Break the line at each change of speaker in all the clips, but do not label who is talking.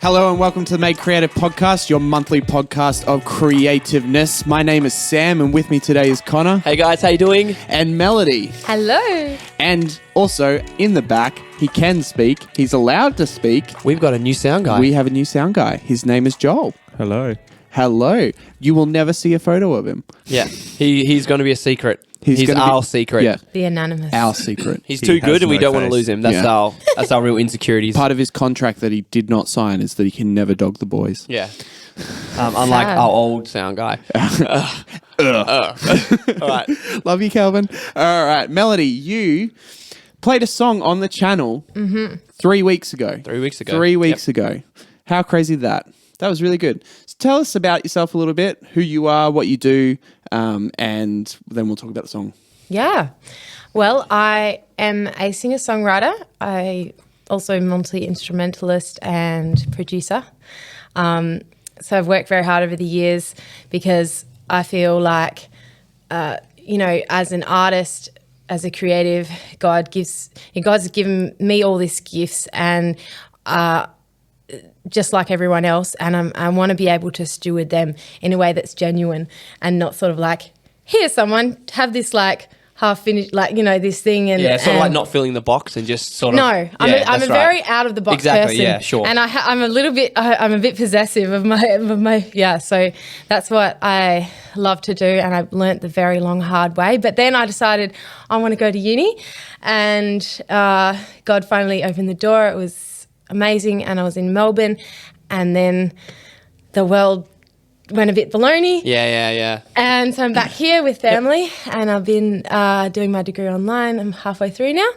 Hello and welcome to the Made Creative Podcast, your monthly podcast of creativeness. My name is Sam and with me today is Connor.
Hey guys, how you doing?
And Melody.
Hello.
And also in the back, he can speak. He's allowed to speak.
We've got a new sound guy.
We have a new sound guy. His name is Joel.
Hello.
Hello. You will never see a photo of him.
Yeah, he's going to be a secret. He's
gonna
our secret.
Yeah,
The anonymous.
our secret.
He's too good and we don't want to lose him. That's
Yeah.
that's our real insecurities.
Part of his contract that he did not sign is that he can never dog the boys.
Yeah. Unlike
Sad.
our old sound guy. All right.
Love you, Calvin. All right. Melody, you played a song on the channel 3 weeks ago.
3 weeks ago.
3 weeks ago. How crazy that? That was really good. So tell us about yourself a little bit, who you are, what you do, and then we'll talk about the song.
Yeah. Well, I am a singer-songwriter. I also multi-instrumentalist and producer. So I've worked very hard over the years because I feel like, as an artist, as a creative, God's given me all these gifts and just like everyone else, and I want to be able to steward them in a way that's genuine and not sort of like, here, someone, have this like half-finished, this thing. And
Yeah, sort of like not filling the box and just sort of...
No, I'm a very out-of-the-box
Exactly,
person.
yeah, sure.
And I'm a bit possessive of my so that's what I love to do, and I learnt the very long, hard way. But then I decided I want to go to uni, and God finally opened the door. It was amazing, and I was in Melbourne, and then the world went a bit baloney.
Yeah.
And so I'm back here with family, and I've been doing my degree online. I'm halfway through now.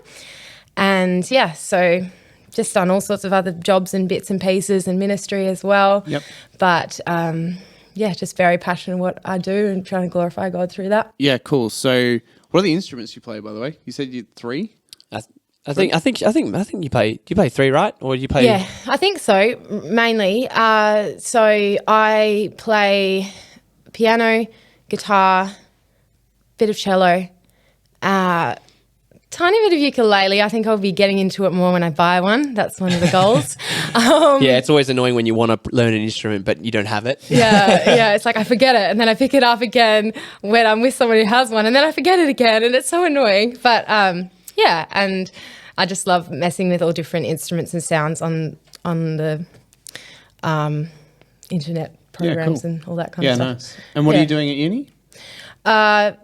And yeah, so just done all sorts of other jobs and bits and pieces and ministry as well.
Yep.
But just very passionate in what I do and trying to glorify God through that.
Yeah, cool. So what are the instruments you play, by the way? You said you had 3?
I think you play 3, right? Or do you play...
Yeah, I think so, mainly. So I play piano, guitar, bit of cello, tiny bit of ukulele. I think I'll be getting into it more when I buy one. That's one of the goals.
Yeah, it's always annoying when you want to learn an instrument but you don't have it.
Yeah, it's like I forget it and then I pick it up again when I'm with someone who has one and then I forget it again and it's so annoying. But yeah, and I just love messing with all different instruments and sounds on the internet programs and all that kind of stuff.
Nice. And what are you doing at uni?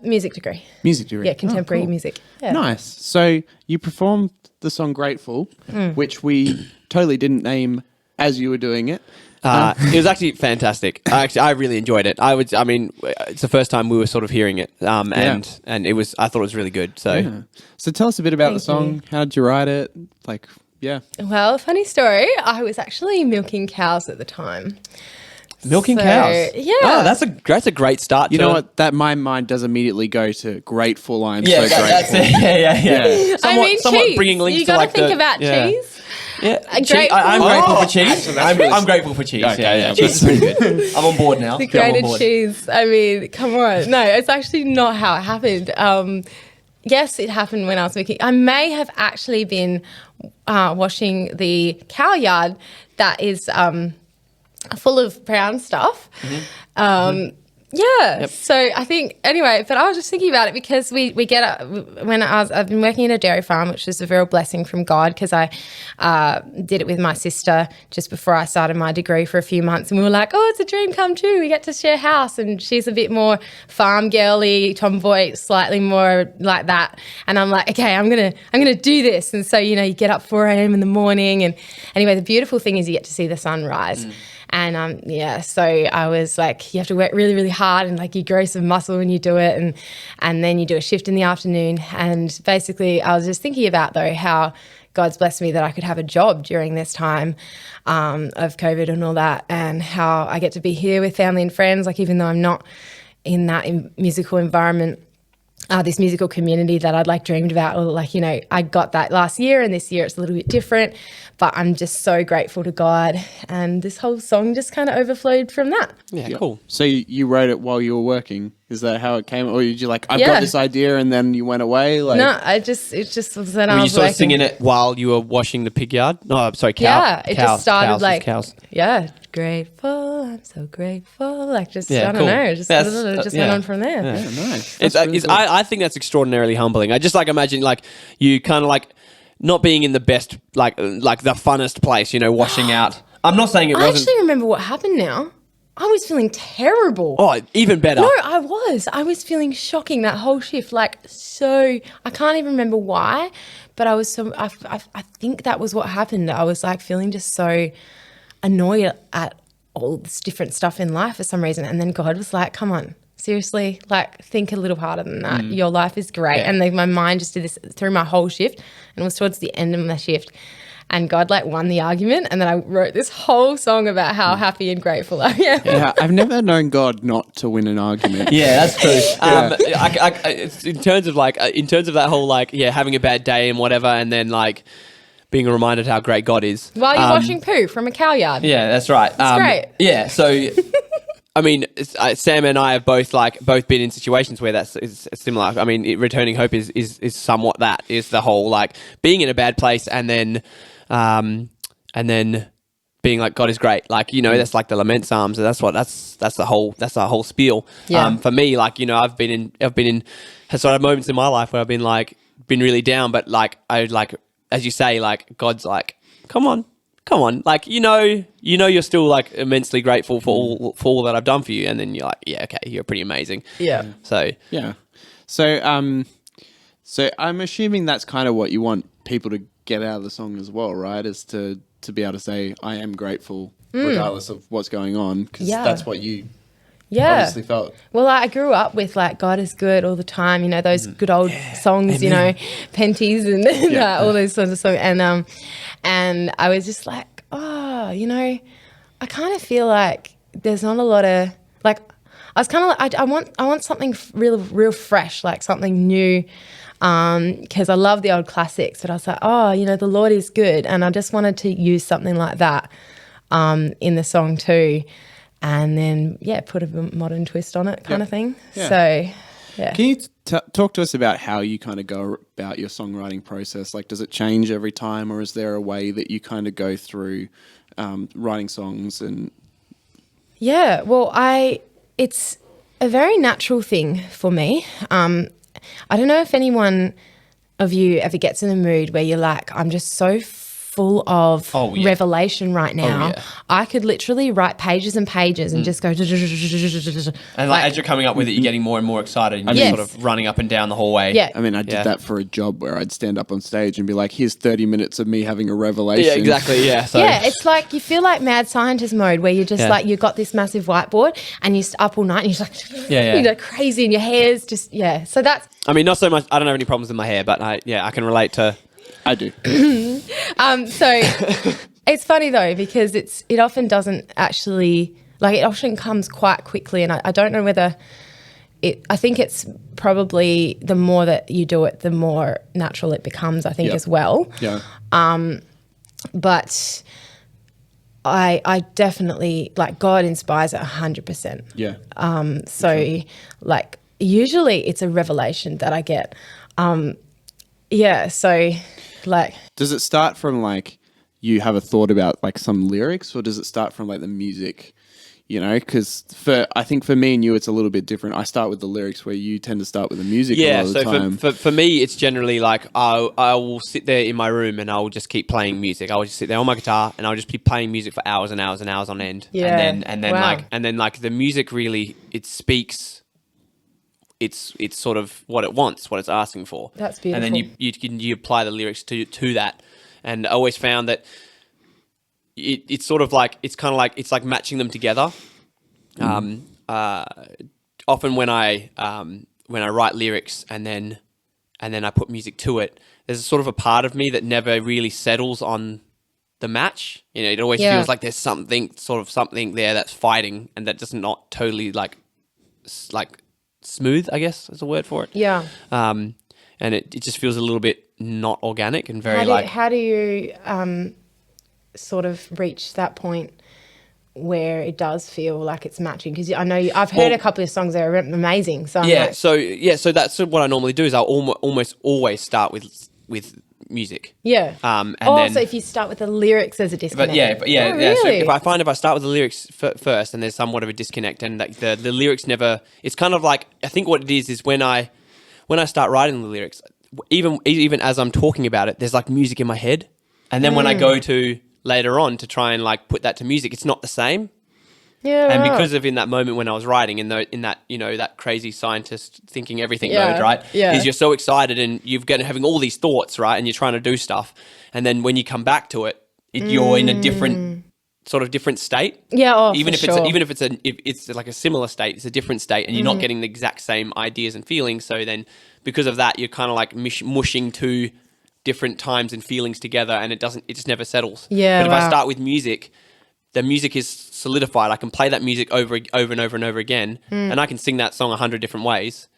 Music degree.
Music degree.
Yeah, contemporary
Oh, cool.
music. Yeah.
Nice. So you performed the song Grateful, which we totally didn't name as you were doing it.
It was actually fantastic. I really enjoyed it. It's the first time we were sort of hearing it, and I thought it was really good. So
Yeah. So tell us a bit about the
Thank
song.
you.
How did you write it?
Well, funny story. I was actually milking cows at the time.
milking
So,
cows.
yeah.
Oh, that's a great start.
You know what? That my mind does immediately go to grateful. I'm
Yeah,
so
that's
grateful.
it. Yeah. Somewhat
cheese.
bringing links
you
to
gotta
like
think
the
about cheese.
Yeah,
Grateful.
I'm grateful for cheese.
Actually, that's really-
I'm grateful for cheese.
Okay, yeah,
cheese is pretty good. I'm on board now.
The
Yeah, I'm on
grated
board.
cheese. I mean, come on. No, it's actually not how it happened. Yes, it happened when I was making. I may have actually been washing the cow yard that is full of brown stuff. Yeah.
Yep.
So I think anyway, but I was just thinking about it because we get I've been working at a dairy farm, which is a real blessing from God because I did it with my sister just before I started my degree for a few months, and we were like, oh, it's a dream come true. We get to share a house, and she's a bit more farm girly, tomboy, slightly more like that. And I'm like, okay, I'm gonna do this. And so you get up 4 a.m. in the morning, and anyway, the beautiful thing is you get to see the sunrise. And so I was like, you have to work really, really hard and like you grow some muscle when you do it and then you do a shift in the afternoon. And basically I was just thinking about though how God's blessed me that I could have a job during this time of COVID and all that, and how I get to be here with family and friends, like even though I'm not in that musical environment, this musical community that I'd like dreamed about, or like, I got that last year and this year it's a little bit different, but I'm just so grateful to God. And this whole song just kind of overflowed from that.
Yeah, cool.
So you wrote it while you were working Is that how it came? Or did you like, I've
Yeah.
got this idea and then you went away? Like,
No, it just was then I
Were you
was
sort of
working.
singing it while you were washing the pig yard? No, I'm sorry, cow.
Yeah, it
cows,
just started
cows,
like,
cows.
yeah, grateful, I'm so grateful. Like just,
Yeah,
I don't
cool.
know, just
That's-
went
yeah.
on from there.
yeah, nice.
It's,
That's really cool.
I think that's extraordinarily humbling. I just like imagine like you kind of like not being in the best like the funnest place, washing out. I'm not saying it
I
wasn't.
actually remember what happened now. I was feeling terrible.
Oh, even better.
No, I was feeling shocking that whole shift. Like, so, I can't even remember why, but I was so, I think that was what happened. I was like feeling just so annoyed at all this different stuff in life for some reason. And then God was like, come on, seriously, like think a little harder than that. Your life is great.
Yeah.
And then my mind just did this through my whole shift, and it was towards the end of my shift. And God like won the argument, and then I wrote this whole song about how happy and grateful I am.
Yeah, I've never known God not to win an argument.
Yeah, that's true. In terms of that whole like having a bad day and whatever, and then like being reminded how great God is
While you're washing poo from a cow yard.
Yeah, that's right.
great.
Yeah, so I mean, Sam and I have both been in situations where that's is similar. I mean, returning hope is somewhat that is the whole like being in a bad place and then being like God is great. Like that's like the lament psalms. And that's the whole spiel.
Yeah.
For me, like I've been in sort of moments in my life where I've been really down, but like I like as you say, like God's like, come on, like you're still like immensely grateful for all that I've done for you, and then you're like, yeah, okay, you're pretty amazing.
Yeah.
So
Yeah. So I'm assuming that's kind of what you want people to get out of the song as well, right? Is to be able to say, I am grateful regardless of what's going on, because that's what you obviously felt.
Well, I grew up with like God is good all the time. Those good old songs.
Amen.
Penties and all those sorts of songs. And I was just like, I kind of feel like there's not a lot of like. I was kind of like, I want something real fresh, like something new. Because I love the old classics, but I was like, the Lord is good, and I just wanted to use something like that in the song too. And then, put a modern twist on it kind of thing.
Yeah.
So, yeah.
Can you talk to us about how you kind of go about your songwriting process? Like, does it change every time, or is there a way that you kind of go through writing songs? And
Yeah, well, it's a very natural thing for me. I don't know if anyone of you ever gets in a mood where you're like, I'm just so full of revelation right now. I could literally write pages and pages and just go.
and like as you're coming up with it, you're getting more and more excited, and you're sort of running up and down the hallway.
Yeah.
I mean, I did that for a job where I'd stand up on stage and be like, here's 30 minutes of me having a revelation.
Yeah, exactly. Yeah. So.
Yeah, it's like you feel like mad scientist mode where you're just like, you've got this massive whiteboard and you're up all night and you're just like, you're crazy and your hair's just, So that's.
I mean, not so much. I don't have any problems with my hair, but I can relate to.
I do.
So it's funny though, because it often doesn't actually, like it often comes quite quickly, and I don't know whether I think it's probably the more that you do it, the more natural it becomes, I think as well.
Yeah.
But I definitely, like, God inspires it 100%.
Yeah.
So like usually it's a revelation that I get. So like.
Does it start from like you have a thought about like some lyrics, or does it start from like the music? Because I think for me and you, it's a little bit different. I start with the lyrics, where you tend to start with the music a lot of the time.
For me, it's generally like I will sit there in my room and I'll just keep playing music. I'll just sit there on my guitar and I'll just be playing music for hours and hours and hours on end.
Yeah.
And then like the music really, it speaks. It's sort of what it wants, what it's asking for.
That's beautiful.
And then you apply the lyrics to that, and I always found that it's sort of like it's like matching them together. Often when I write lyrics and then I put music to it, there's a sort of a part of me that never really settles on the match. It always feels like there's something there that's fighting, and that does not totally like smooth, I guess is a word for it.
Yeah.
And it just feels a little bit not organic and very
How do you sort of reach that point where it does feel like it's matching? Because I know I've heard a couple of songs that are amazing. So I'm like,
so that's what I normally do is I'll almost always start with music.
yeah.
And then,
so if you start with the lyrics as a disconnect.
But yeah.
Oh,
So
really?
if I start with the lyrics first, and there's somewhat of a disconnect, and like the lyrics never. It's kind of like, I think what it is when I start writing the lyrics, even as I'm talking about it, there's like music in my head, and then when I go to later on to try and like put that to music, it's not the same.
Yeah.
And
right.
because of in that moment when I was writing, in that that crazy scientist thinking everything
Yeah,
mode, right?
yeah.
Is you're so excited and having all these thoughts, right? And you're trying to do stuff, and then when you come back to it, you're in a different state.
Yeah,
even
for
if
sure.
if it's like a similar state, it's a different state, and you're not getting the exact same ideas and feelings. So then, because of that, you're kind of like mushing two different times and feelings together, and it just never settles.
Yeah,
But if I
wow.
start with music, the music is solidified. I can play that music over and over and over again, and I can sing that song 100 different ways.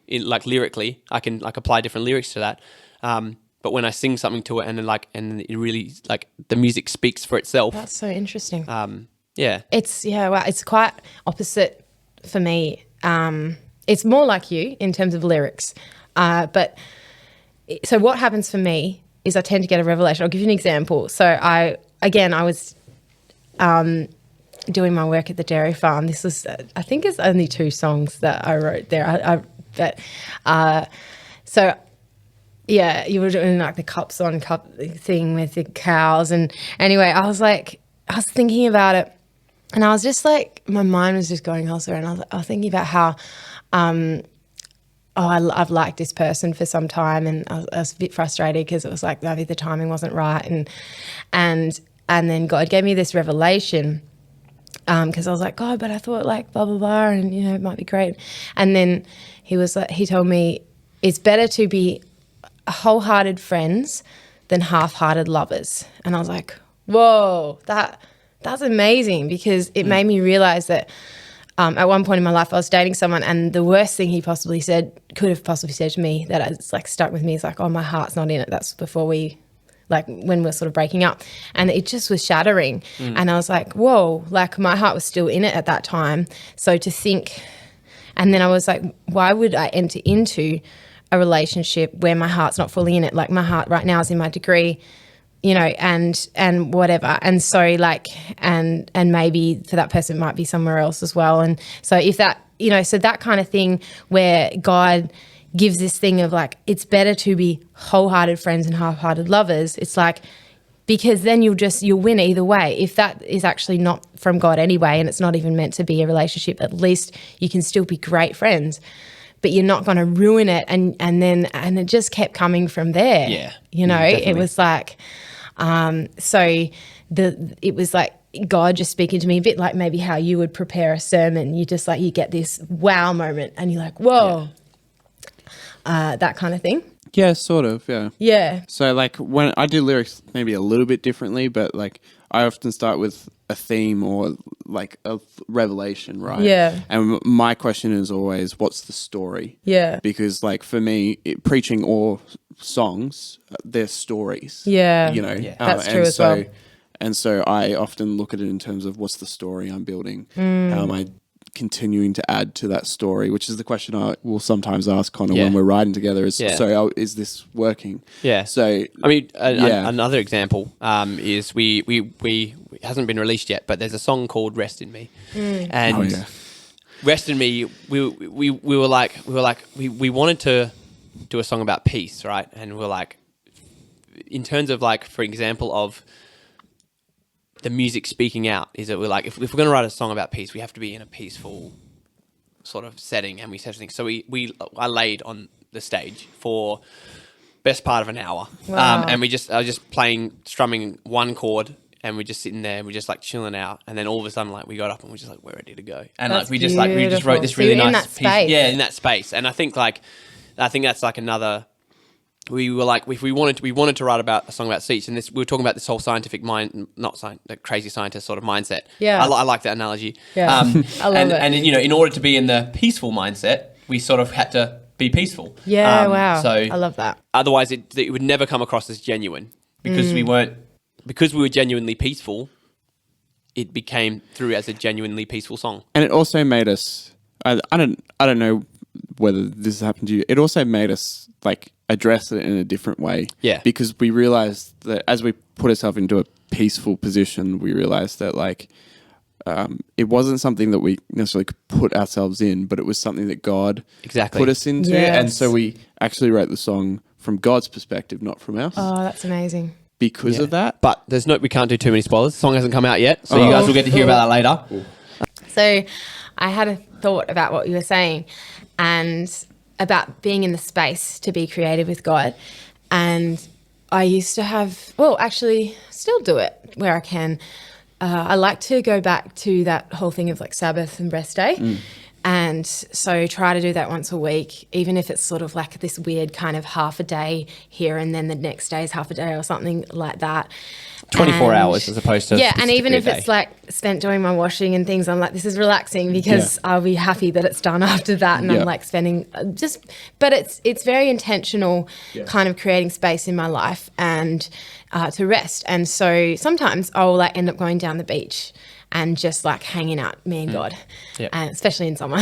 Like lyrically, I can like apply different lyrics to that. But when I sing something to it, and it really like the music speaks for itself.
That's so interesting.
Yeah.
It's quite opposite for me. It's more like you in terms of lyrics. So what happens for me is I tend to get a revelation. I'll give you an example. So I was doing my work at the dairy farm. This was, I think it's only 2 songs that I wrote there. So yeah, you were doing like the cup thing with the cows. And anyway, I was thinking about it, and I was just like, my mind was just going elsewhere. And I was thinking about how, I've liked this person for some time, and I was a bit frustrated because it was like maybe the timing wasn't right. And then God gave me this revelation, because I was like, God, but I thought like blah, blah, blah, and it might be great. And then he told me it's better to be wholehearted friends than half-hearted lovers. And I was like, whoa, that's amazing, because it made me realize that at one point in my life I was dating someone, and the worst thing he could have possibly said to me that it's like stuck with me is like, oh, my heart's not in it. That's before when we're sort of breaking up, and it just was shattering. And I was like, whoa, like my heart was still in it at that time. So to think, and then I was like, why would I enter into a relationship where my heart's not fully in it? Like my heart right now is in my degree, and whatever. And so like, and maybe for that person it might be somewhere else as well. And so if that, so that kind of thing where God gives this thing of like, it's better to be wholehearted friends and half-hearted lovers. It's like, because then you'll win either way. If that is actually not from God anyway, and it's not even meant to be a relationship, at least you can still be great friends, but you're not going to ruin it. And it just kept coming from there.
Yeah.
It was like, it was like God just speaking to me a bit like maybe how you would prepare a sermon. You just like, you get this wow moment and you're like, whoa. Yeah. That kind of thing.
Yeah, sort of, yeah.
Yeah.
So, like, when I do lyrics maybe a little bit differently, but, like, I often start with a theme or, like, a revelation, right?
Yeah.
And my question is always, what's the story?
Yeah.
Because, like, for me, preaching or songs, they're stories.
Yeah.
Yeah.
That's true as well.
And so I often look at it in terms of what's the story I'm building? How am I continuing to add to that story, which is the question I will sometimes ask Connor when we're writing together is, is this working?
Yeah.
So,
I mean, another example is we hasn't been released yet, but there's a song called Rest in Me. And Rest in Me, we wanted to do a song about peace, right? And we're like, in terms of like, for example, of the music speaking out, is that we're like, if we're going to write a song about peace, we have to be in a peaceful sort of setting, and we said things. So I laid on the stage for best part of an hour.
Wow.
And I was just strumming one chord, and we're just sitting there, and we're just like chilling out, and then all of a sudden, like, we got up and we're just like, we're ready to go. And
That's
like we just wrote this
beautiful.
really
So you're
nice
in that
piece.
space.
Yeah, in that space. And I think that's like another. We were like, if we wanted to write about a song about seats, and we were talking about this whole scientific mind, the crazy scientist sort of mindset.
Yeah.
I like that analogy.
Yeah. I love it.
And in order to be in the peaceful mindset, we sort of had to be peaceful.
Yeah, wow.
So
I love that.
Otherwise, it would never come across as genuine, because we were genuinely peaceful. it became through as a genuinely peaceful song.
And it also made us. I don't know whether this has happened to you. It also made us like address it in a different way.
Yeah.
Because we realized that as we put ourselves into a peaceful position, we realized that like it wasn't something that we necessarily could put ourselves in, but it was something that God put us into.
Yes.
And so we actually wrote the song from God's perspective, not from ours.
Oh, that's amazing.
Because of that.
But we can't do too many spoilers. The song hasn't come out yet, so you guys will get to hear about that later.
So I had a thought about what you were saying and about being in the space to be creative with God. And I used to have, well, actually still do it where I can. I like to go back to that whole thing of like Sabbath and rest day. And so try to do that once a week, even if it's sort of like this weird kind of half a day here and then the next day is half a day or something like that.
24 hours as opposed to
yeah, and even if
a day.
it's like spent doing my washing and things, I'm like, this is relaxing because I'll be happy that it's done after that, and I'm like spending but it's very intentional, kind of creating space in my life and to rest. And so sometimes I'll like end up going down the beach and just like hanging out, me and God, and especially in summer.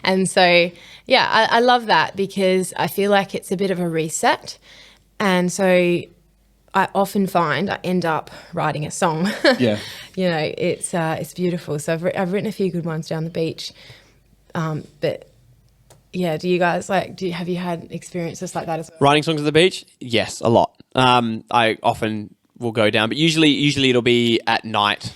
And so I love that because I feel like it's a bit of a reset, and so I often find I end up writing a song.
Yeah.
You know, it's beautiful. So I've written a few good ones down the beach. But yeah, do you guys have you had experiences like that as well?
Writing songs at the beach? Yes, a lot. I often will go down, but usually it'll be at night.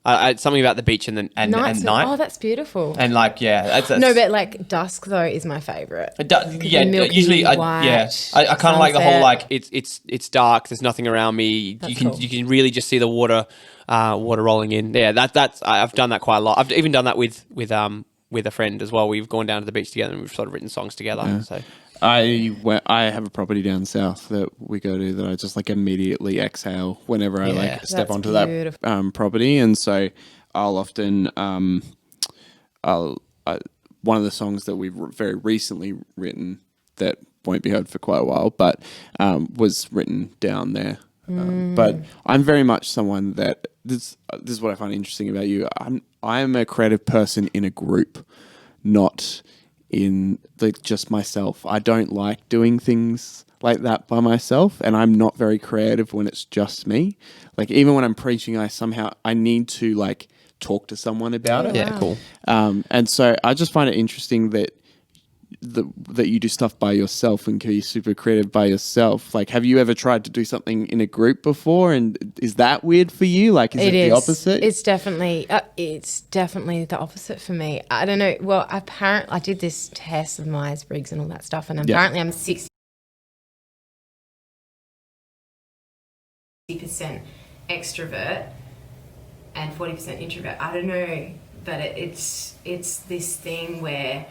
Something about the beach and
Nights,
night.
oh, that's beautiful.
And like, that's
No, but like dusk though is my favourite. Milky
usually,
white
I kind of like the whole
sunset.
like it's dark. There's nothing around me.
That's
You
cool.
can really just see the water rolling in. Yeah, that's I've done that quite a lot. I've even done that with a friend as well. We've gone down to the beach together and we've sort of written songs together.
Yeah.
So
I have a property down south that we go to that I just like immediately exhale whenever I like step
That's
onto
beautiful.
that property, and so I'll often one of the songs that we've very recently written that won't be heard for quite a while, but was written down there. But I'm very much someone that this is what I find interesting about you. I'm a creative person in a group, not in just myself. I don't like doing things like that by myself, and I'm not very creative when it's just me. Like even when I'm preaching, I need to like talk to someone about it.
yeah, cool.
And so I just find it interesting that that you do stuff by yourself and can be super creative by yourself. Like, have you ever tried to do something in a group before? And is that weird for you? Like, is it the opposite?
It's definitely the opposite for me. I don't know. Well, apparently I did this test of Myers-Briggs and all that stuff, and apparently I'm 60% extrovert and 40% introvert. I don't know, but it's this thing where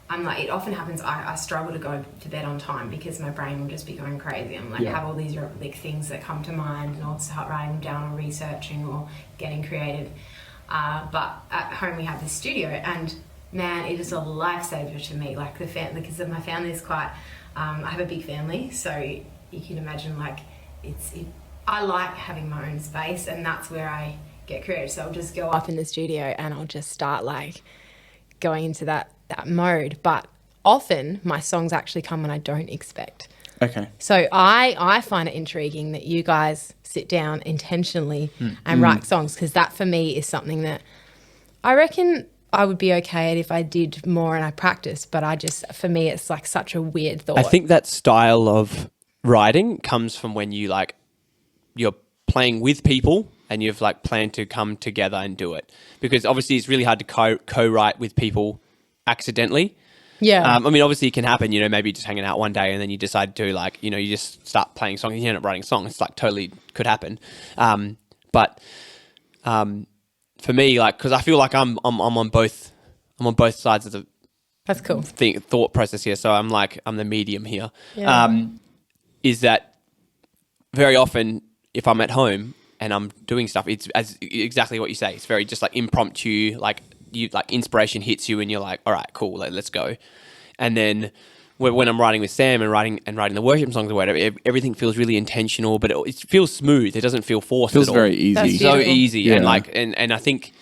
I'm like, it often happens. I struggle to go to bed on time because my brain will just be going crazy. I'm like, have all these like things that come to mind, and I'll start writing them down or researching or getting creative. But at home we have this studio, and man, it is a lifesaver to me. Like because my family is quite. I have a big family, so you can imagine like I like having my own space, and that's where I get creative. So I'll just go up in the studio and I'll just start like going into that mode. But often my songs actually come when I don't expect.
Okay.
So I find it intriguing that you guys sit down intentionally and write songs, because that for me is something that I reckon I would be okay at if I did more and I practiced, but for me it's like such a weird thought.
I think that style of writing comes from when you're playing with people and you've like planned to come together and do it, because obviously it's really hard to co-write with people accidentally.
Yeah.
I mean, obviously it can happen, maybe just hanging out one day and then you decide to like, you just start playing songs and you end up writing songs. It's like totally could happen. But for me, like, cause I feel like I'm on both sides of the
That's cool.
thought process here. So I'm the medium here.
Yeah.
Is that very often if I'm at home and I'm doing stuff, it's exactly what you say. It's very just like impromptu, like inspiration hits you and you're like, all right, cool, let's go. And then when I'm writing with Sam and writing the worship songs or whatever, everything feels really intentional, but it feels smooth. It doesn't feel forced.
Feels
at all.
very easy.
That's
So
beautiful.
easy,
Yeah.
and I think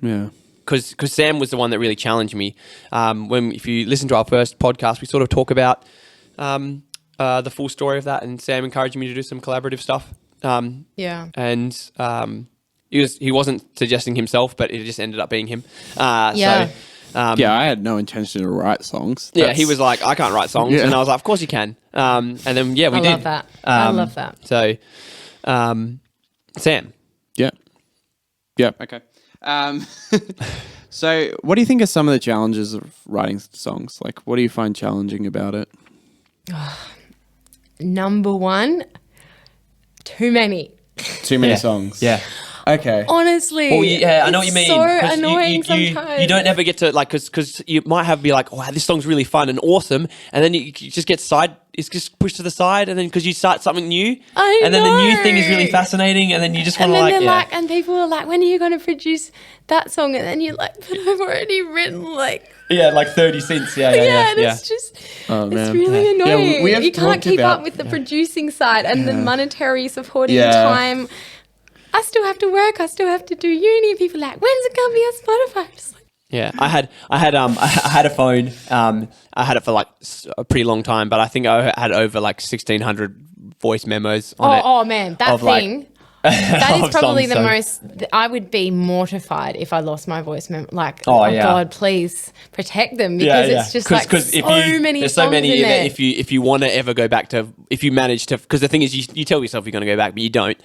Yeah.
because Sam was the one that really challenged me. If you listen to our first podcast, we sort of talk about the full story of that, and Sam encouraged me to do some collaborative stuff.
Yeah.
And he wasn't suggesting himself, but it just ended up being him.
Yeah.
So,
Yeah, I had no intention to write songs.
yeah, he was like, I can't write songs.
Yeah.
And I was like, of course you can. And then, yeah, we
I
did.
love that. I love that.
So, Sam.
Yeah. Yeah. Okay. So, what do you think are some of the challenges of writing songs? Like, what do you find challenging about it?
Number one, too many.
Too many
Yeah.
songs.
Yeah.
Okay.
Honestly.
Well, yeah, I know what you
it's
mean.
so
'Cause
annoying sometimes.
You don't ever get to, like, because you might be like, wow, this song's really fun and awesome. And then you just get it's just pushed to the side. And then because you start something new.
I
and then the new thing is
know.
really fascinating. And then you just want
And
to,
then
like,
they're
yeah.
like, and people are like, when are you going to produce that song? And then you're like, but I've already written like,
Yeah, like 30 cents. Yeah,
and it's just,
Oh,
it's
man.
really
Yeah,
annoying.
we have
You can't
talked
keep
about-
up with the producing side and the monetary supporting
Yeah.
time. I still have to work. I still have to do uni. People are like, when's it going to be on Spotify? I'm just like,
Yeah, I had a phone. I had it for like a pretty long time, but I think I had over like 1,600 voice memos on it.
oh man, that
of, like,
thing. That is
of
probably
songs,
the most. I would be mortified if I lost my voice memo. Like,
Oh,
oh,
yeah.
God, please protect them because it's just like so many
there's
songs
so many
in there.
that if you want to ever go back to, if you manage to, because the thing is you tell yourself you're going to go back, but you don't.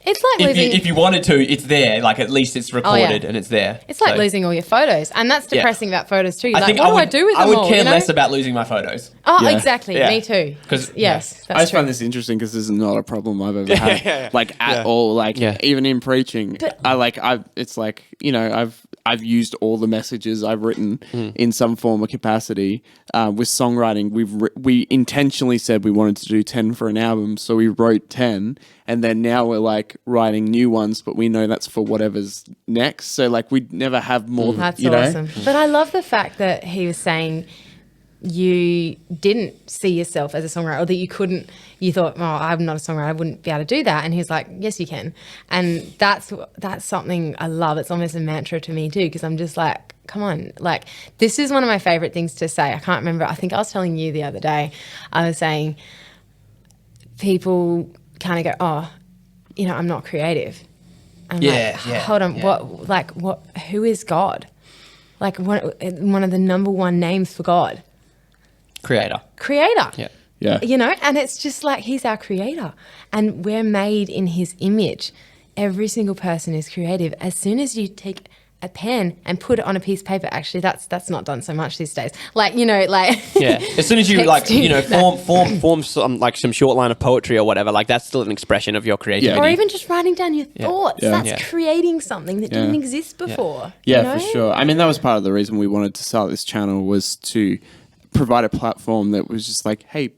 It's like losing.
If you wanted to, it's there. Like at least it's recorded and it's there.
It's like
So,
losing all your photos, and that's depressing about photos too. You're
I
like,
think
what do I do with them
I would
all?
care
you know?
less about losing my photos.
Oh,
Yeah.
exactly.
Yeah.
Me too.
'Cause-
yes,
I
that's
just
true.
find this interesting because this is not a problem I've ever had, like at all. Like
Yeah.
even in preaching, it's like I've used all the messages I've written in some form or capacity. With songwriting, we intentionally said we wanted to do 10 for an album, so we wrote 10, and then now we're like writing new ones, but we know that's for whatever's next. So like we'd never have more.
That's
you know?
awesome. But I love the fact that he was saying you didn't see yourself as a songwriter, or that you thought, oh, I'm not a songwriter, I wouldn't be able to do that. And he's like, yes, you can. And that's something I love. It's almost a mantra to me too, because I'm just like, come on. Like, this is one of my favorite things to say. I can't remember. I think I was telling you the other day, I was saying people kind of go, oh, I'm not creative. I'm
Yeah,
like,
yeah,
hold on,
yeah.
who is God? Like one of the number one names for God.
Creator.
Creator.
Yeah.
Yeah.
And it's just like he's our creator and we're made in his image. Every single person is creative. As soon as you take a pen and put it on a piece of paper, actually that's not done so much these days. Like,
Yeah. As soon as you form some like some short line of poetry or whatever, like that's still an expression of your creativity.
or even just writing down your thoughts.
Yeah.
That's
Yeah.
creating something that didn't exist before.
Yeah,
you know?
for sure. I mean, that was part of the reason we wanted to start this channel, was to provide a platform that was just like, hey,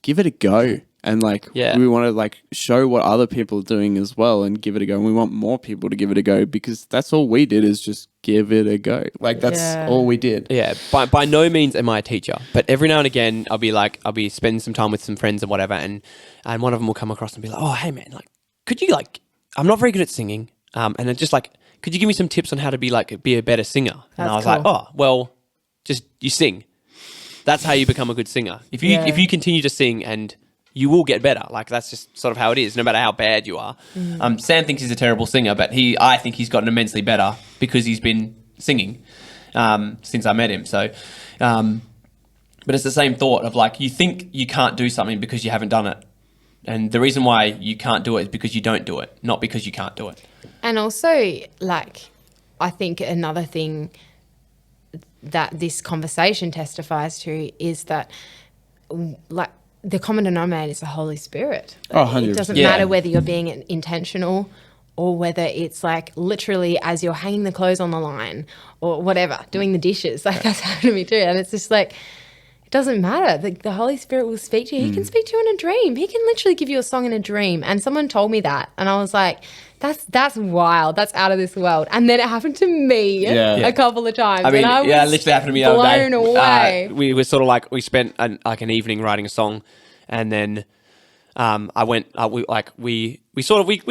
give it a go. And like,
Yeah.
we want to like show what other people are doing as well and give it a go. And we want more people to give it a go, because that's all we did, is just give it a go. Like that's
Yeah.
all we did.
Yeah, by no means am I a teacher, but every now and again I'll be spending some time with some friends and whatever, and one of them will come across and be like, oh, hey man, like, could you like, I'm not very good at singing, and then just like, could you give me some tips on how to be a better singer? And I was
That's
like,
cool.
oh, well, just you sing. That's how you become a good singer. If you
Yeah.
if you continue to sing, and you will get better. Like that's just sort of how it is, no matter how bad you are. Sam thinks he's a terrible singer, but I think he's gotten immensely better because he's been singing since I met him. So, but it's the same thought of like, you think you can't do something because you haven't done it. And the reason why you can't do it is because you don't do it, not because you can't do it.
And also, like, I think another thing that this conversation testifies to is that, like, the common denominator is the Holy Spirit.
Oh, 100%.
It doesn't
Yeah.
matter whether you're being intentional or whether it's like literally as you're hanging the clothes on the line or whatever, doing the dishes. Like that's happened to me too. And it's just like, doesn't matter. The Holy Spirit will speak to you. He can speak to you in a dream. He can literally give you a song in a dream. And someone told me that, and I was like, that's wild. That's out of this world. And then it happened to me a couple of times.
I mean,
and
it literally happened to me the other day.
Blown away.
We were sort of like, we spent an evening writing a song, and then I went. We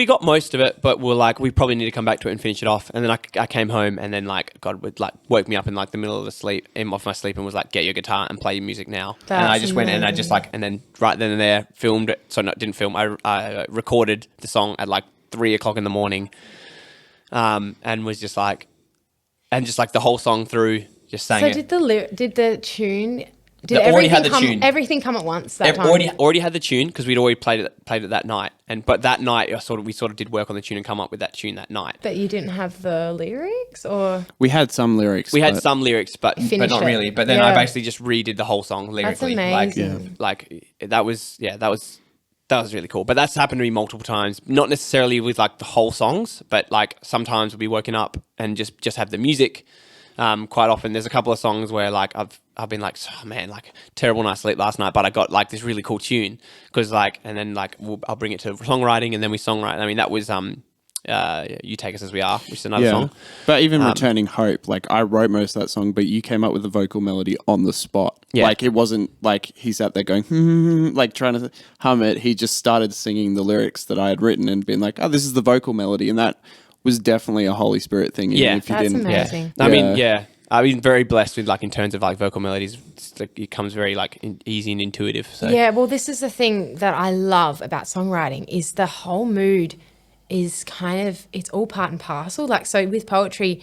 got most of it, but we're like, we probably need to come back to it and finish it off. And then I came home, and then like God would like woke me up in like the middle of the sleep, off my sleep, and was like, get your guitar and play your music now. And I just went and I just like, and then right then and there filmed it. So no, didn't film. I recorded the song at like 3 o'clock in the morning, and was just like, the whole song through, just sang it.
So did the tune? Did
already had the tune.
Everything come at once that time?
Already had the tune because we'd already played it that night. But that night, we sort of did work on the tune and come up with that tune that night.
But you didn't have the lyrics, or
We had some lyrics.
We had some lyrics, but not really. But then I basically just redid the whole song lyrically.
That's amazing.
That was really cool. But that's happened to me multiple times. Not necessarily with like the whole songs, but like sometimes we'll be woken up and just have the music. Quite often there's a couple of songs where like I've been like, oh man, like terrible night's sleep last night, but I got like this really cool tune because like, and then like I'll bring it to songwriting, and then we songwrite. I mean, that was You Take Us As We Are, which is another song.
But even Returning Hope, like I wrote most of that song, but you came up with the vocal melody on the spot.
Yeah.
Like it wasn't like he sat there going, like trying to hum it. He just started singing the lyrics that I had written and been like, oh, this is the vocal melody. And that was definitely a Holy Spirit thing.
Yeah.
If you
That's
didn't.
amazing.
I mean, I've been very blessed with like in terms of like vocal melodies. It comes very like easy and intuitive. So.
Yeah, well, this is the thing that I love about songwriting is the whole mood is kind of, it's all part and parcel. Like, so with poetry,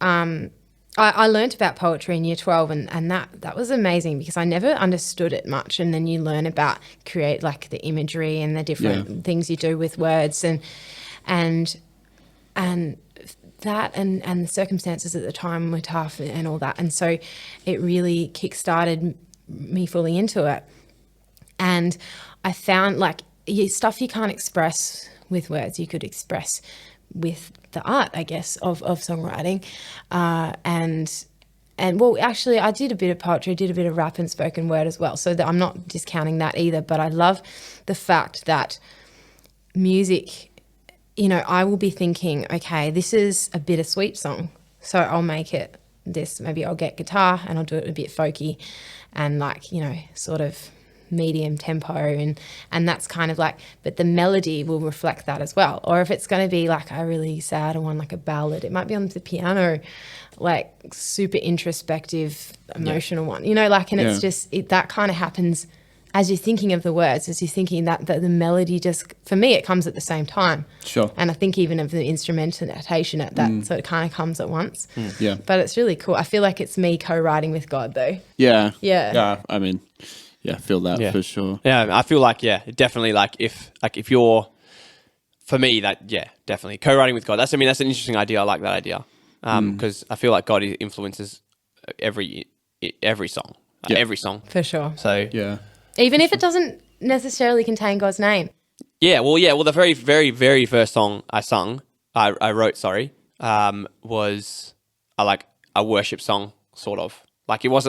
I learnt about poetry in year 12 and that was amazing because I never understood it much. And then you learn about create like the imagery and the different things you do with words and that and the circumstances at the time were tough and all that. And so it really kick-started me fully into it. And I found like stuff you can't express with words, you could express with the art, I guess, of songwriting. And well, actually, I did a bit of poetry, did a bit of rap and spoken word as well. So I'm not discounting that either. But I love the fact that music, you know, I will be thinking, okay, this is a bittersweet song. So I'll make it this. Maybe I'll get guitar and I'll do it a bit folky and like, you know, sort of medium tempo and that's kind of like, but the melody will reflect that as well. Or if it's going to be like a really sad one, like a ballad, it might be on the piano, like super introspective, emotional one, you know, like, and it's just, that kind of happens as you're thinking of the words, as you're thinking that the melody just, for me, it comes at the same time.
Sure.
And I think even of the instrumentation at that, so it kind of comes at once.
Yeah.
But it's really cool. I feel like it's me co-writing with God though.
Yeah.
Yeah.
Yeah. I mean, yeah, feel that for sure.
Yeah, I feel like, definitely like if you're, for me, that, definitely co-writing with God. That's an interesting idea. I like that idea. Because I feel like God influences every song. Every song.
For sure.
So,
Yeah.
Even if it doesn't necessarily contain God's name.
Yeah, well, the very, very, very first song I wrote, was a worship song, sort of. Like it was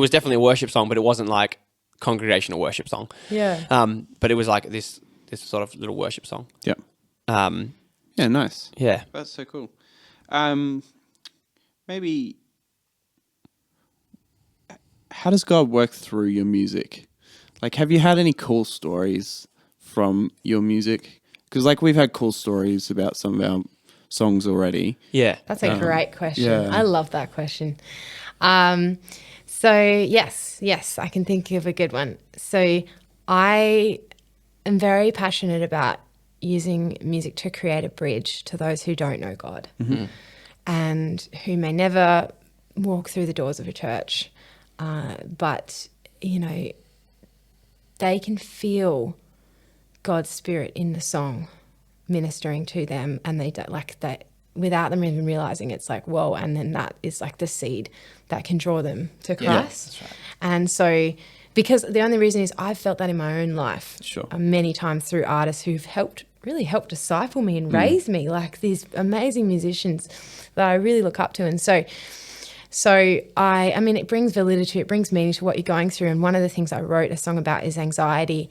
definitely a worship song, but it wasn't like congregational worship song.
Yeah.
But it was like this sort of little worship song.
Yeah. Yeah, nice.
Yeah.
That's so cool. Maybe, how does God work through your music? Like, have you had any cool stories from your music? Because, like, we've had cool stories about some of our songs already.
Yeah.
That's a great question.
yeah.
I love that question. So yes, I can think of a good one. So I am very passionate about using music to create a bridge to those who don't know God and who may never walk through the doors of a church. But, you know, they can feel God's Spirit in the song ministering to them, and they don't like that without them even realizing. It's like, whoa. And then that is like the seed that can draw them to Christ.
Yeah, that's right.
And so, because the only reason is I've felt that in my own life many times through artists who've really helped disciple me and raise me, like these amazing musicians that I really look up to. And so So I mean, it brings validity, it brings meaning to what you're going through. And one of the things I wrote a song about is anxiety.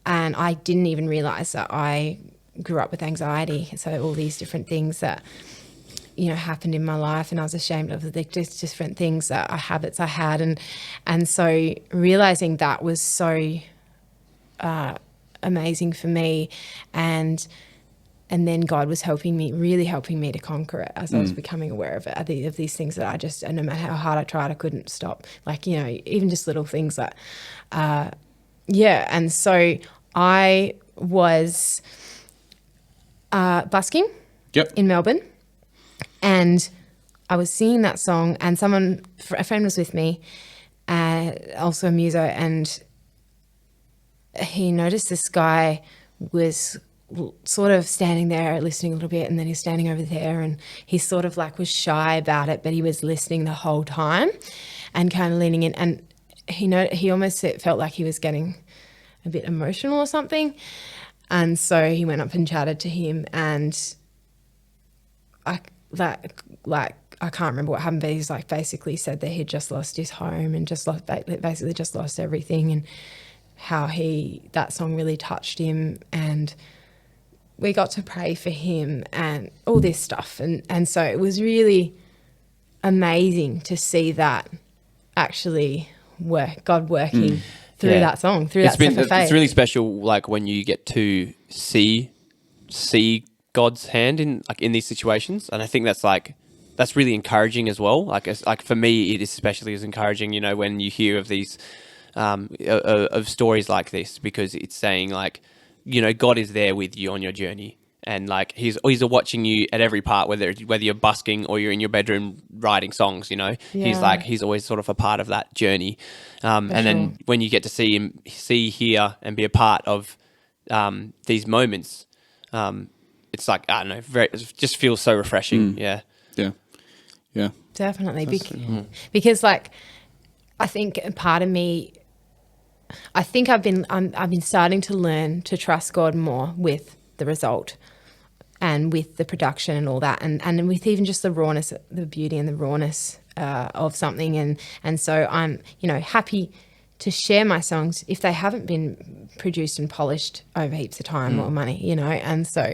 And I didn't even realize that I grew up with anxiety. So all these different things that, happened in my life, and I was ashamed of the just different things that habits I had. And so realizing that was so amazing for me. And then God was really helping me to conquer it as I was becoming aware of it, of these things that I just, and no matter how hard I tried, I couldn't stop. Like, even just little things that, And so I was busking in Melbourne, and I was singing that song, and a friend was with me, also a muso, and he noticed this guy was sort of standing there listening a little bit, and then he's standing over there, and he sort of like was shy about it, but he was listening the whole time and kind of leaning in, and he almost felt like he was getting a bit emotional or something. And so he went up and chatted to him, and I can't remember what happened, but he's like basically said that he'd just lost his home and basically just lost everything, and how that song really touched him, and we got to pray for him and all this stuff. And so it was really amazing to see that actually God working through that song, through that step of faith.
It's really special, like when you get to see God's hand in these situations, and I think that's really encouraging as well. Like for me, it is especially as encouraging, when you hear of these of stories like this, because it's saying like, God is there with you on your journey, and like he's watching you at every part, whether you're busking or you're in your bedroom writing songs. He's always sort of a part of that journey. Then when you get to see, hear, and be a part of these moments, it's like, I don't know, it just feels so refreshing. Yeah.
Definitely, because like I think part of me, I think I've been starting to learn to trust God more with the result and with the production and all that, and with even just the rawness, the beauty and the rawness of something, and so I'm happy to share my songs if they haven't been produced and polished over heaps of time or money, and so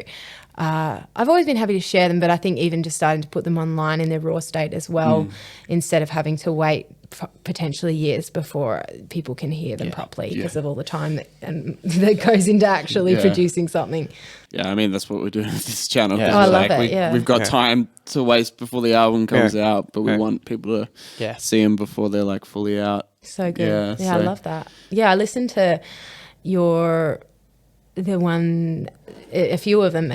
I've always been happy to share them, but I think even just starting to put them online in their raw state as well, instead of having to wait potentially years before people can hear them properly because of all the time that goes into actually producing something.
Yeah, I mean, that's what we're doing with this channel.
Oh, I love it,
We've got time to waste before the album comes out, but we want people to see them before they're like fully out.
So good. I love that. Yeah, I listened to a few of them,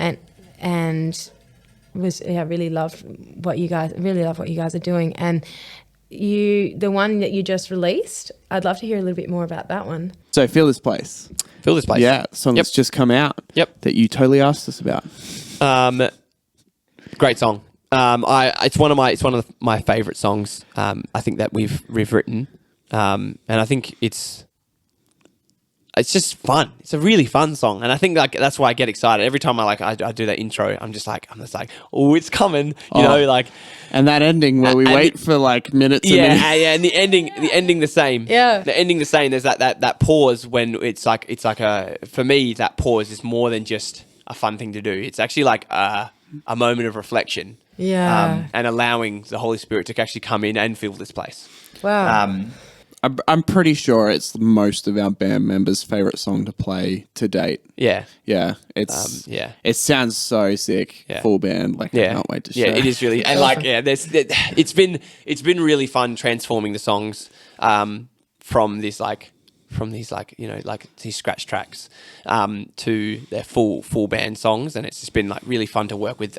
and really loved what you guys are doing. And the one that you just released, I'd love to hear a little bit more about that one.
So Feel This Place. Yeah, the song that's just come out.
Yep.
That you totally asked us about.
Great song. It's one of my favorite songs. I think that we've written, and I think it's just fun. It's a really fun song, and I think like that's why I get excited every time I do that intro. I'm just like, oh, it's coming, you know, like.
And that ending where we wait for like minutes.
And the ending the same.
Yeah,
the ending the same. There's that pause when it's like for me, that pause is more than just a fun thing to do. It's actually like a moment of reflection.
Yeah,
and allowing the Holy Spirit to actually come in and fill this place.
Wow.
I'm pretty sure it's most of our band members' favorite song to play to date.
Yeah.
Yeah. It's It sounds so sick.
Yeah.
Full band. Like I can't wait to share.
Yeah, it is really, and like it's been really fun transforming the songs from these these scratch tracks to their full band songs, and it's just been like really fun to work with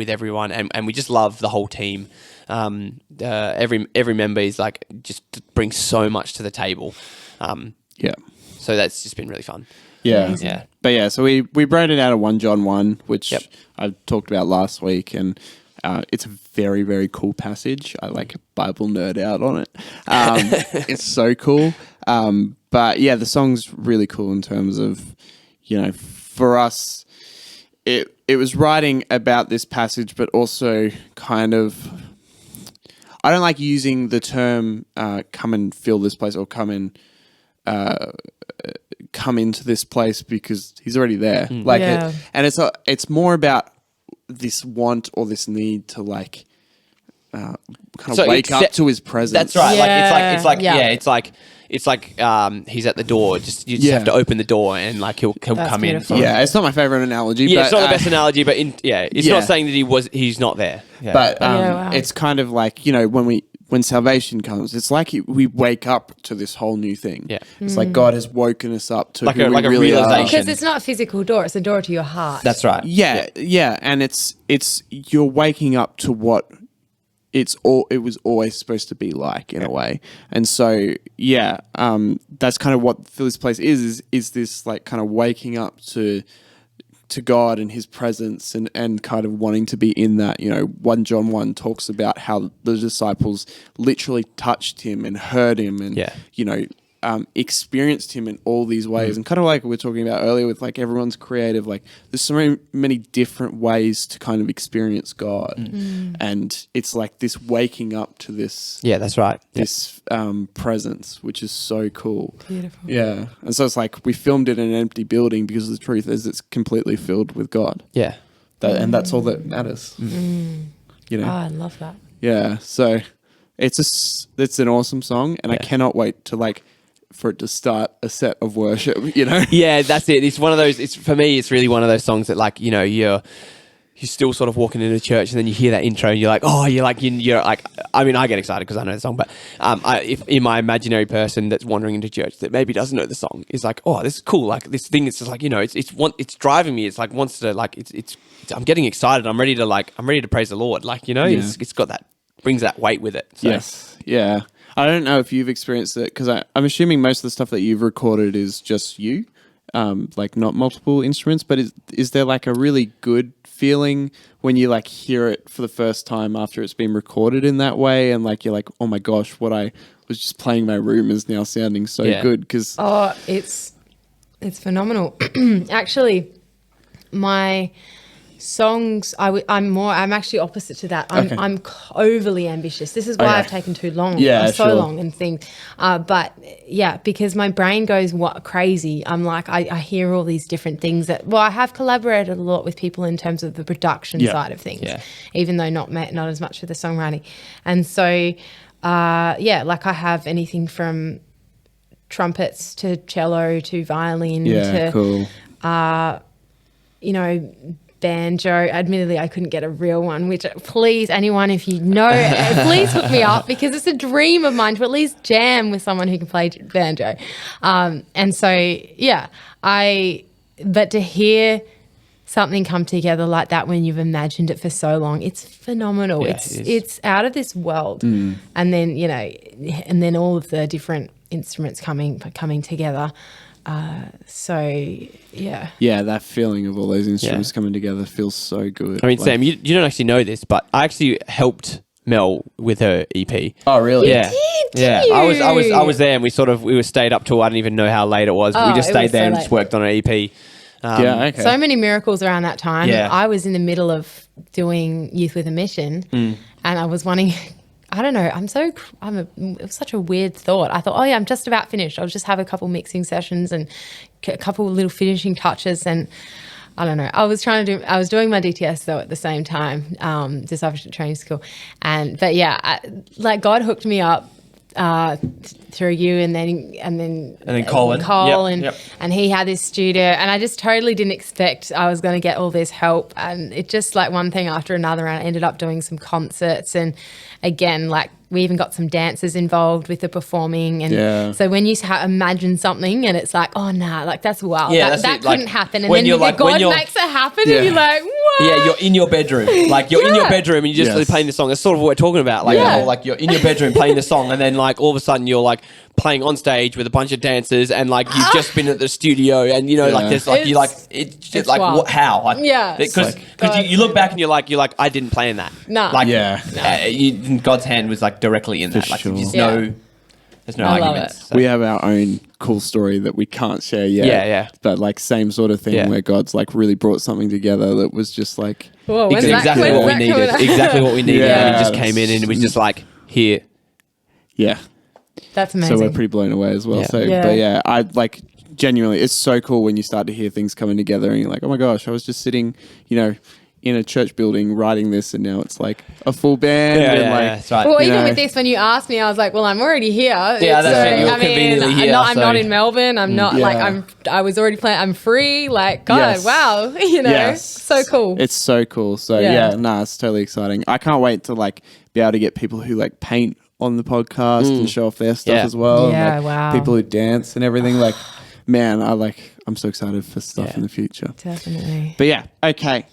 everyone, and we just love the whole team. Every member is like just brings so much to the table. So that's just been really fun.
Yeah. But yeah, so we wrote it out of 1 John 1, which I talked about last week, and it's a very, very cool passage. I like Bible nerd out on it. It's so cool. But yeah, the song's really cool in terms of, for us, it was writing about this passage, but also kind of, I don't like using the term come and fill this place or come into this place because he's already there. Like,
Yeah.
and it's more about this want or this need to like kind of wake up to his presence.
That's right.
Yeah.
It's like he's at the door. You just have to open the door and like he'll come
beautiful.
in.
Yeah, it's not my favorite analogy.
Yeah,
but,
it's not the best analogy, but it's not saying that he's not there. Yeah.
But
wow.
it's kind of like, when salvation comes, it's like we wake up to this whole new thing.
Yeah.
It's like God has woken us up to
Like
who
a-
we
like a
really are.
realization.
Because it's not a physical door; it's a door to your heart.
That's right.
Yeah, and it's you're waking up to what it was always supposed to be like in a way. And so that's kind of what this place is this like kind of waking up to God and his presence and kind of wanting to be in that. 1 John 1 talks about how the disciples literally touched him and heard him and experienced him in all these ways. And kind of like we were talking about earlier with like everyone's creative, like there's so many different ways to kind of experience God. And it's like this waking up to this
That's right.
this presence, which is so cool.
Beautiful.
Yeah. And so it's like we filmed it in an empty building because the truth is it's completely filled with God.
Yeah.
And that's all that matters.
Oh, I love that.
Yeah. So it's an awesome song and I cannot wait to for it to start a set of worship,
Yeah, that's it. It's one of those. For me, it's really one of those songs that you're still sort of walking into church and then you hear that intro and you're like, oh, you're like, I mean, I get excited because I know the song, but if in my imaginary person that's wandering into church that maybe doesn't know the song is like, oh, this is cool. Like this thing, it's just like, it's driving me. It's like, wants to I'm getting excited. I'm ready to praise the Lord. It's got that, brings that weight with it. So.
Yes. Yeah. I don't know if you've experienced it because I'm assuming most of the stuff that you've recorded is just you, like not multiple instruments. But is there like a really good feeling when you like hear it for the first time after it's been recorded in that way, and like you're like, oh my gosh, what I was just playing in my room is now sounding so good? Because
it's phenomenal. Actually, my songs, I'm actually opposite to that. I'm overly ambitious. This is why I've taken too long. Long and things. But yeah, because my brain goes crazy. I'm like, I hear all these different things I have collaborated a lot with people in terms of the production side of things, even though not as much with the songwriting. And so, like I have anything from trumpets to cello to violin to,
cool.
Banjo. Admittedly, I couldn't get a real one, which please, anyone, if you know, please hook me up because it's a dream of mine to at least jam with someone who can play banjo. And so, but to hear something come together like that when you've imagined it for so long, it's phenomenal.
Yeah,
it's out of this world. And then, and then all of the different instruments coming together.
That feeling of all those instruments coming together feels so good.
I mean, Sam, you don't actually know this, but I actually helped Mel with her EP.
Oh, really?
Yeah, I was there, and we were stayed up till I don't even know how late it was. We just stayed there and just worked on her EP.
Okay.
So many miracles around that time.
Yeah.
I was in the middle of doing Youth with a Mission, and I was wanting. I don't know. It was such a weird thought. I thought, I'm just about finished. I'll just have a couple mixing sessions and a couple little finishing touches. And I don't know. I was doing my DTS though at the same time, discipleship training school. But God hooked me up through you and then
Colin.
And he had this studio and I just totally didn't expect I was going to get all this help, and it just like one thing after another, and I ended up doing some concerts, and again, like we even got some dancers involved with the performing, and so when you imagine something and it's like, oh nah, like that's wild, that couldn't happen, and then God makes it happen, and you're like, what?
Yeah, you're in your bedroom, like you're in your bedroom and you're just playing the song. That's sort of what we're talking about, like like you're in your bedroom playing the song, and then like all of a sudden you're like playing on stage with a bunch of dancers, and like you've just been at the studio, and like there's like it's just like what, how, like, because you look back and you're like I didn't plan that, God's hand was like directly in that, like there's no arguments.
We have our own cool story that we can't share yet. But like same sort of thing where God's like really brought something together that was just like
exactly what we needed. Exactly what we needed. And he just came in and it was just like here.
Yeah.
That's amazing.
So we're pretty blown away as well.
Yeah.
So,
Yeah.
but yeah, I like genuinely, it's so cool when you start to hear things coming together and you're like, oh my gosh, I was just sitting, in a church building writing this, and now it's like a full band.
Yeah,
and
yeah,
like,
that's right.
Well,
you
even
know.
with this, when you asked me, I was like, "Well, I'm already here."
Yeah, that's
it. You're
conveniently here,
I'm not
so-
in Melbourne. I'm not
Yeah.
I was already playing. I'm free. Like, God,
Yes.
wow,
Yes.
so cool.
It's so cool. So
Yeah.
it's totally exciting. I can't wait to like be able to get people who like paint on the podcast and show off their stuff
Yeah.
as well.
Yeah,
and, like,
wow.
people who dance and everything. Like, man, I'm so excited for stuff
Yeah.
in the future.
Definitely.
But yeah, okay.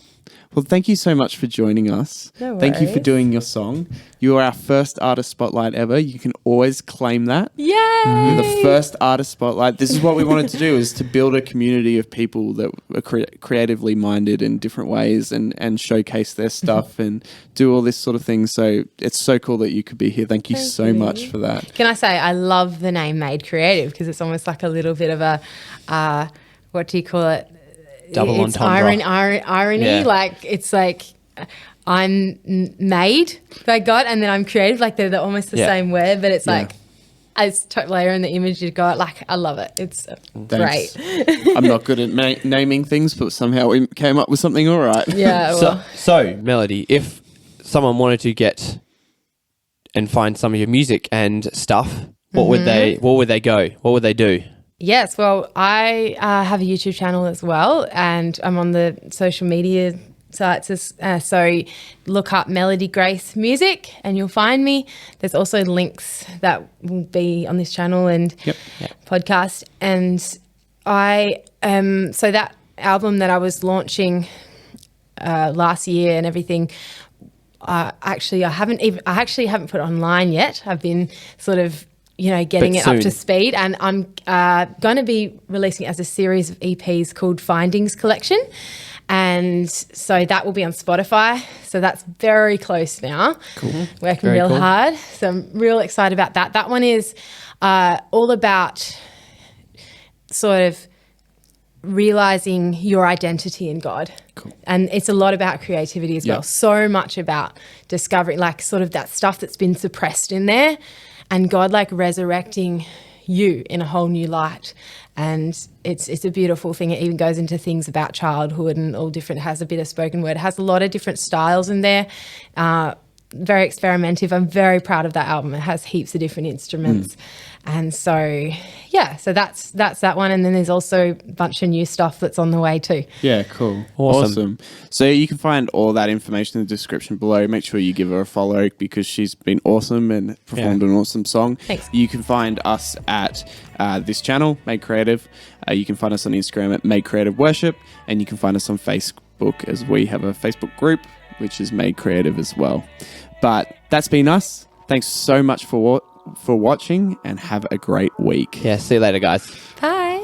Well, thank you so much for joining us.
No
Thank you for
worries.
doing your song. You are our first artist spotlight ever. You can always claim that.
Yay!
You're the first artist spotlight. This is what we wanted to do, is to build a community of people that are creatively minded in different ways and showcase their stuff and do all this sort of thing. So it's so cool that you could be here. Thank you so
you.
much for that.
Can I say I love the name Made Creative, because it's almost like a little bit of a what do you call it?
Double
it's
entendre.
irony.
Yeah.
Like, it's like I'm made by God, and then I'm creative. Like, they're almost the
Yeah.
same word, but it's
Yeah.
like as layer in the image of God. Like, I love it. It's
Thanks.
great.
I'm not good at naming things, but somehow we came up with something all right.
Yeah. Well,
So, Melody, if someone wanted to get and find some of your music and stuff, what would they go? What would they do?
yes. Well, I have a YouTube channel as well, and I'm on the social media sites. So look up Melody Grace Music and you'll find me. There's also links that will be on this channel and podcast. And so that album that I was launching last year and everything, I actually haven't put it online yet. I've been sort of getting
But
it up to
soon.
speed, and I'm going to be releasing it as a series of EPs called Findings Collection, and so that will be on Spotify. So that's very close now. Cool. Working
Very
real
cool.
hard. So I'm real excited about that. That one is all about sort of realizing your identity in God.
Cool.
And it's a lot about creativity as
Yeah.
well. So much about discovering like sort of that stuff that's been suppressed in there, and God like resurrecting you in a whole new light. And it's a beautiful thing. It even goes into things about childhood and all different, has a bit of spoken word, it has a lot of different styles in there. Very experimentative. I'm very proud of that album. It has heaps of different instruments. And so, yeah, so that's that one. And then there's also a bunch of new stuff that's on the way too.
Yeah, cool.
Awesome.
So you can find all that information in the description below. Make sure you give her a follow because she's been awesome and performed an awesome song.
Thanks.
You can find us at this channel, Made Creative. You can find us on Instagram at Made Creative Worship, and you can find us on Facebook as we have a Facebook group, which is Made Creative as well. But that's been us. Thanks so much for watching, and have a great week.
Yeah, see you later, guys.
Bye.